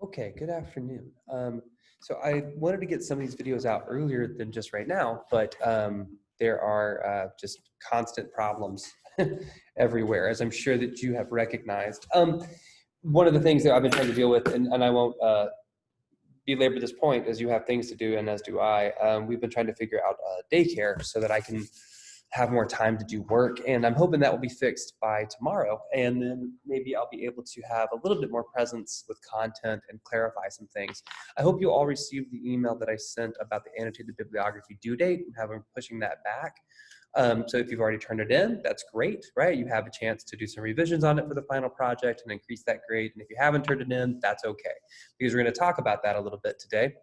Okay, good afternoon. So I wanted to get some of these videos out earlier than just right now, but there are just constant problems everywhere, as I'm sure that you have recognized. One of the things that I've been trying to deal with, and I won't belabor this point, as you have things to do, and as do I. We've been trying to figure out daycare so that I can have more time to do work, and I'm hoping that will be fixed by tomorrow, and then maybe I'll be able to have a little bit more presence with content and clarify some things. I hope you all received the email that I sent about the annotated bibliography due date and have been pushing that back. So if you've already turned it in, that's great, right? You have a chance to do some revisions on it for the final project and increase that grade. And if you haven't turned it in, that's okay, because we're going to talk about that a little bit today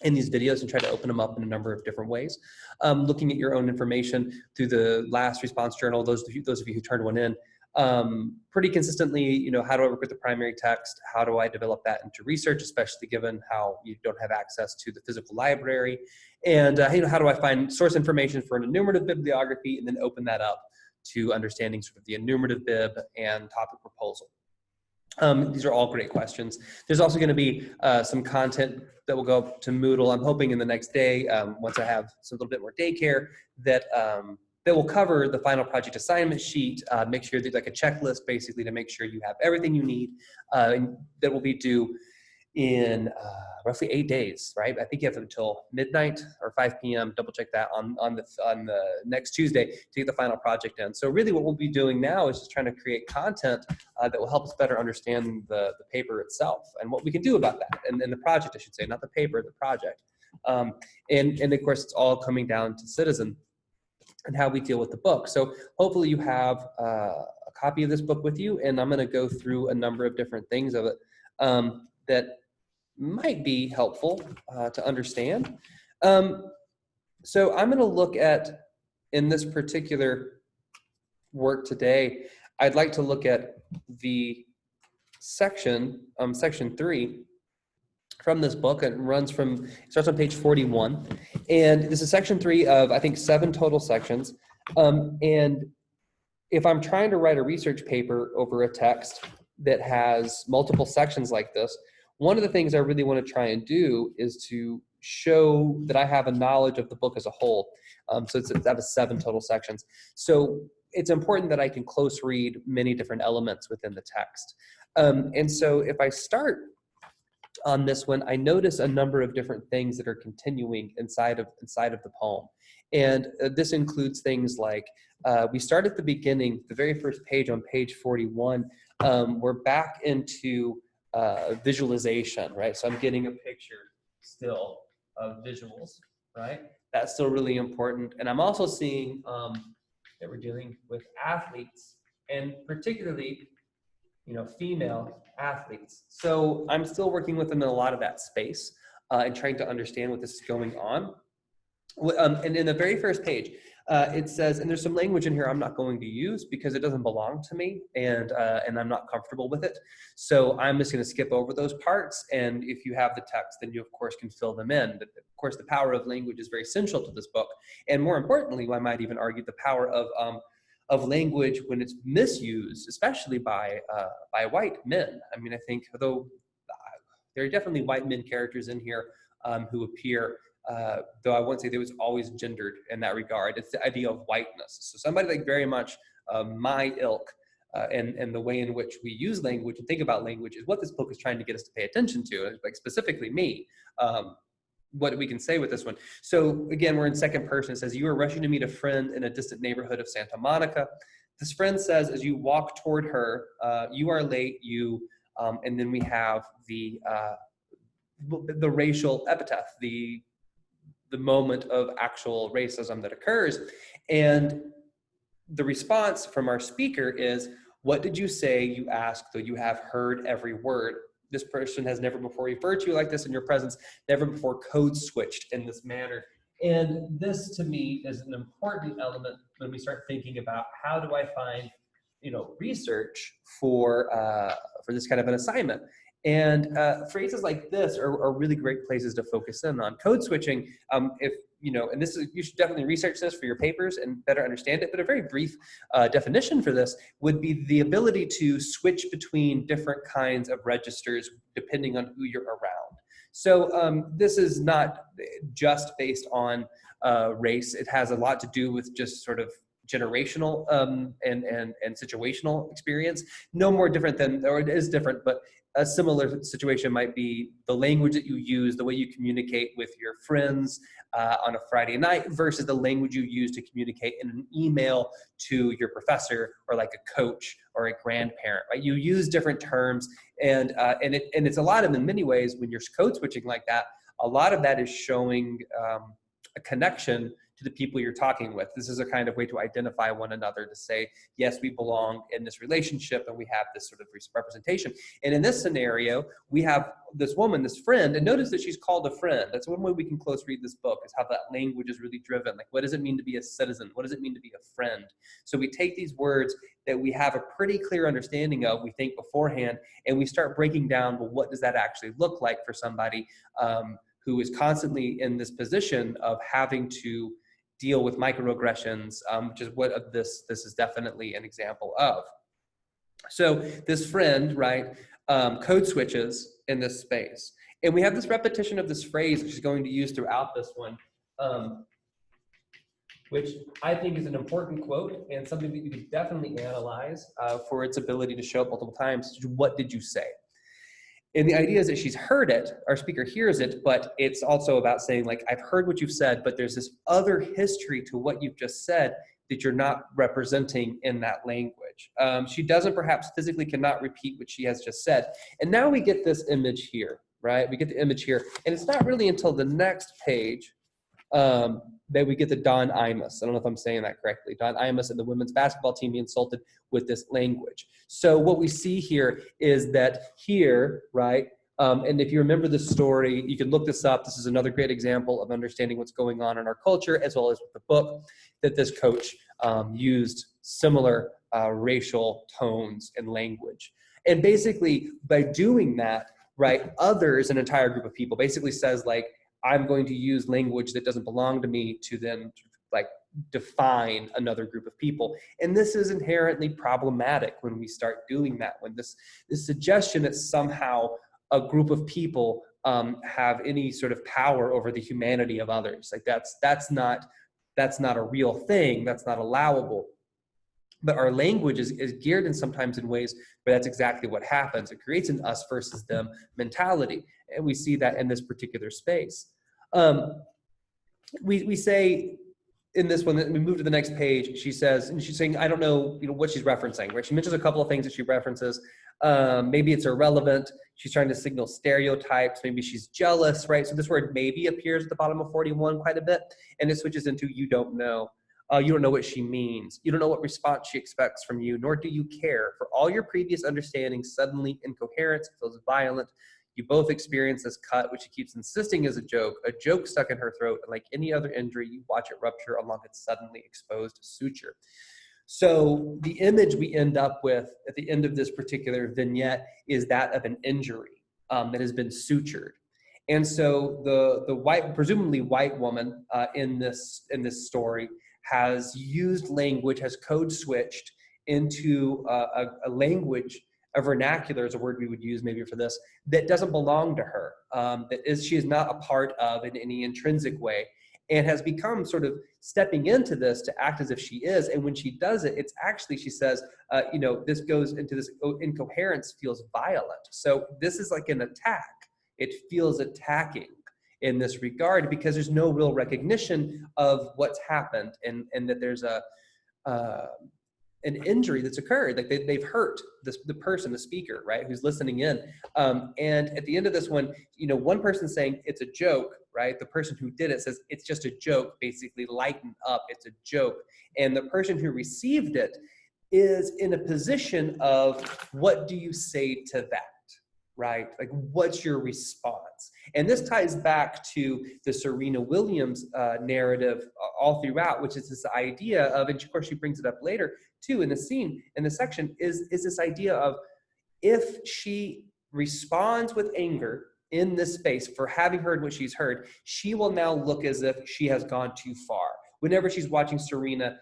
in these videos and try to open them up in a number of different ways. Looking at your own information through the last response journal, those of you who turned one in, pretty consistently, how do I work with the primary text? How do I develop that into research, especially given how you don't have access to the physical library? And how do I find source information for an enumerative bibliography and then open that up to understanding sort of the enumerative bib and topic proposal? These are all great questions. There's also going to be some content that will go up to Moodle. I'm hoping in the next day, once I have some little bit more daycare, that will cover the final project assignment sheet. Make sure there's like a checklist, basically, to make sure you have everything you need. And that will be due in roughly 8 days, right? I think you have until midnight or 5 p.m. Double check that on the next Tuesday to get the final project in. So really what we'll be doing now is just trying to create content that will help us better understand the paper itself and what we can do about that. And the project, I should say, not the paper, the project. And of course, it's all coming down to Citizen and how we deal with the book. So hopefully you have a copy of this book with you, and I'm going to go through a number of different things of it that might be helpful to understand. So I'm going to look at, in this particular work today, I'd like to look at the section 3 from this book. It starts on page 41. And this is section 3 of, I think, 7 total sections. And if I'm trying to write a research paper over a text that has multiple sections like this, one of the things I really want to try and do is to show that I have a knowledge of the book as a whole. So that was 7 total sections. So it's important that I can close read many different elements within the text. And so if I start on this one, I notice a number of different things that are continuing inside of the poem. And this includes things like, we start at the beginning, the very first page on page 41, we're back into visualization, right? So I'm getting a picture still of visuals, right? That's still really important. And I'm also seeing that we're dealing with athletes, and particularly, female athletes. So I'm still working with them in a lot of that space and trying to understand what this is going on. And in the very first page, it says, and there's some language in here I'm not going to use because it doesn't belong to me, and I'm not comfortable with it. So I'm just going to skip over those parts. And if you have the text, then you of course can fill them in. But of course, the power of language is very essential to this book. And more importantly, I might even argue the power of language when it's misused, especially by white men. I mean, I think though there are definitely white men characters in here who appear. Though I wouldn't say there was always gendered in that regard. It's the idea of whiteness. So somebody like very much my ilk and the way in which we use language and think about language is what this book is trying to get us to pay attention to, like specifically me, what we can say with this one. So again, we're in second person. It says, you are rushing to meet a friend in a distant neighborhood of Santa Monica. This friend says, as you walk toward her, you are late, and then we have the racial epithet, the moment of actual racism that occurs. And the response from our speaker is, what did you say? You ask, though you have heard every word. This person has never before referred to you like this in your presence, never before code switched in this manner. And this to me is an important element when we start thinking about how do I find, research for this kind of an assignment. And phrases like this are really great places to focus in on. Code switching, if and this is, you should definitely research this for your papers and better understand it, but a very brief definition for this would be the ability to switch between different kinds of registers depending on who you're around. So this is not just based on race. It has a lot to do with just sort of generational and situational experience. No more different than, or it is different, but a similar situation might be the language that you use, the way you communicate with your friends on a Friday night versus the language you use to communicate in an email to your professor or like a coach or a grandparent. Right? You use different terms, and it's a lot of, in many ways, when you're code switching like that, a lot of that is showing a connection to the people you're talking with. This is a kind of way to identify one another, to say, yes, we belong in this relationship and we have this sort of representation. And in this scenario, we have this woman, this friend, and notice that she's called a friend. That's one way we can close read this book, is how that language is really driven. Like, what does it mean to be a citizen? What does it mean to be a friend? So we take these words that we have a pretty clear understanding of, we think beforehand, and we start breaking down, well, what does that actually look like for somebody who is constantly in this position of having to deal with microaggressions, which is what this is definitely an example of. So this friend, right, code switches in this space. And we have this repetition of this phrase, which is going to use throughout this one, which I think is an important quote and something that you could definitely analyze for its ability to show up multiple times. What did you say? And the idea is that she's heard it, our speaker hears it, but it's also about saying, like, I've heard what you've said, but there's this other history to what you've just said that you're not representing in that language. She doesn't, perhaps physically cannot repeat what she has just said. And now we get this image here, right? We get the image here. And it's not really until the next page that we get the Don Imus. I don't know if I'm saying that correctly. Don Imus and the women's basketball team be insulted with this language. So what we see here is that here, right, and if you remember the story, you can look this up. This is another great example of understanding what's going on in our culture, as well as with the book, that this coach used similar racial tones and language. And basically, by doing that, right, others, an entire group of people, basically says, like, I'm going to use language that doesn't belong to me to then, like, define another group of people. And this is inherently problematic when we start doing that, when this suggestion that somehow a group of people have any sort of power over the humanity of others. Like, that's not a real thing. That's not allowable. But our language is geared in sometimes in ways where that's exactly what happens. It creates an us versus them mentality. And we see that in this particular space. We say in this one, that we move to the next page, she says, and she's saying, I don't know, what she's referencing, right? She mentions a couple of things that she references. Maybe it's irrelevant. She's trying to signal stereotypes. Maybe she's jealous, right? So this word maybe appears at the bottom of 41 quite a bit, and it switches into you don't know. You don't know what she means. You don't know what response she expects from you, nor do you care. For all your previous understanding, suddenly incoherence feels violent. You both experience this cut, which she keeps insisting is a joke stuck in her throat, and like any other injury, you watch it rupture along its suddenly exposed suture. So the image we end up with at the end of this particular vignette is that of an injury that has been sutured. And so the white, presumably white woman in this story has used language, has code switched into a language, a vernacular is a word we would use maybe for this, that doesn't belong to her, she is not a part of in any intrinsic way, and has become sort of stepping into this to act as if she is. And when she does it, it's actually, she says, this goes into this incoherence feels violent. So this is like an attack. It feels attacking in this regard because there's no real recognition of what's happened and that there's an injury that's occurred. Like they've hurt the person, the speaker, right, who's listening in. And at the end of this one, one person saying it's a joke, right? The person who did it says it's just a joke, basically lighten up, it's a joke. And the person who received it is in a position of, what do you say to that? Right? Like, what's your response? And this ties back to the Serena Williams narrative all throughout, which is this idea of, and of course she brings it up later too in the scene, in the section, is this idea of, if she responds with anger in this space for having heard what she's heard, she will now look as if she has gone too far. Whenever she's watching Serena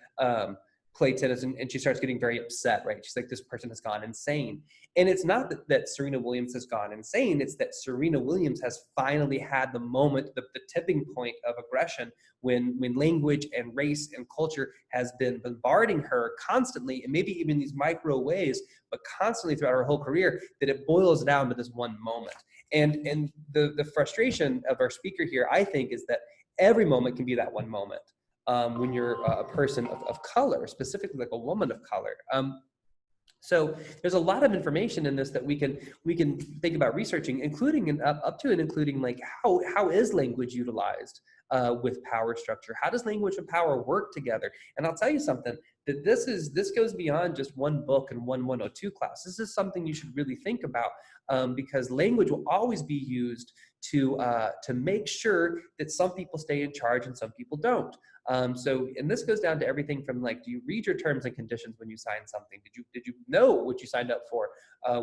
play tennis and she starts getting very upset, right? She's like, this person has gone insane. And it's not that Serena Williams has gone insane. It's that Serena Williams has finally had the moment, the tipping point of aggression when language and race and culture has been bombarding her constantly, and maybe even these micro ways, but constantly throughout her whole career, that it boils down to this one moment. And the frustration of our speaker here, I think, is that every moment can be that one moment. When you're a person of color, specifically like a woman of color. So there's a lot of information in this that we can think about researching, including and up to and including like how is language utilized with power structure? How does language and power work together? And I'll tell you something, that this goes beyond just one book and one 102 class. This is something you should really think about, because language will always be used to make sure that some people stay in charge and some people don't. And this goes down to everything from like, do you read your terms and conditions when you sign something? Did you know what you signed up for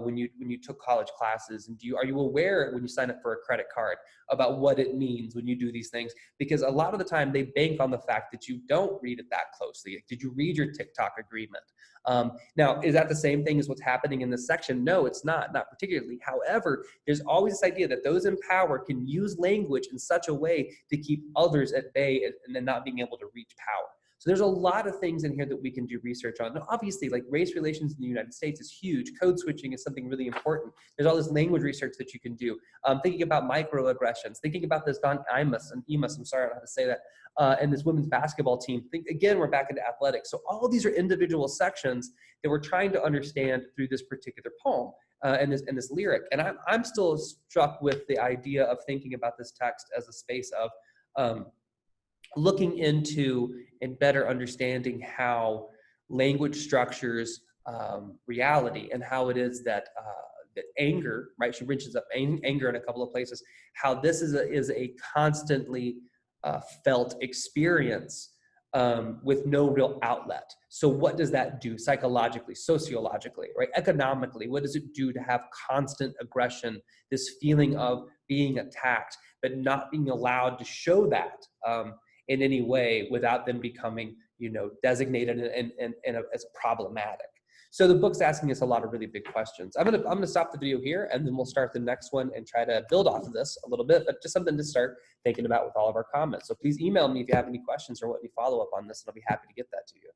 when you took college classes? And are you aware when you sign up for a credit card about what it means when you do these things? Because a lot of the time they bank on the fact that you don't read it that closely. Did you read your TikTok agreement? Now, is that the same thing as what's happening in this section? No, it's not particularly. However, there's always this idea that those in power can use language in such a way to keep others at bay and then not being able to reach power. So there's a lot of things in here that we can do research on. Now, obviously, like race relations in the United States is huge. Code switching is something really important. There's all this language research that you can do. Thinking about microaggressions, thinking about this Don Imus, I'm sorry, I don't know how to say that, and this women's basketball team. Again, we're back into athletics. So all of these are individual sections that we're trying to understand through this particular poem and this lyric. And I'm still struck with the idea of thinking about this text as a space of looking into and better understanding how language structures reality, and how it is that that anger, right? She mentions up anger in a couple of places. How this is a constantly felt experience with no real outlet. So what does that do psychologically, sociologically, right? Economically, what does it do to have constant aggression, this feeling of being attacked, but not being allowed to show that in any way without them becoming, designated as problematic. So the book's asking us a lot of really big questions. I'm gonna stop the video here, and then we'll start the next one and try to build off of this a little bit, but just something to start thinking about with all of our comments. So please email me if you have any questions or want any follow up on this, and I'll be happy to get that to you.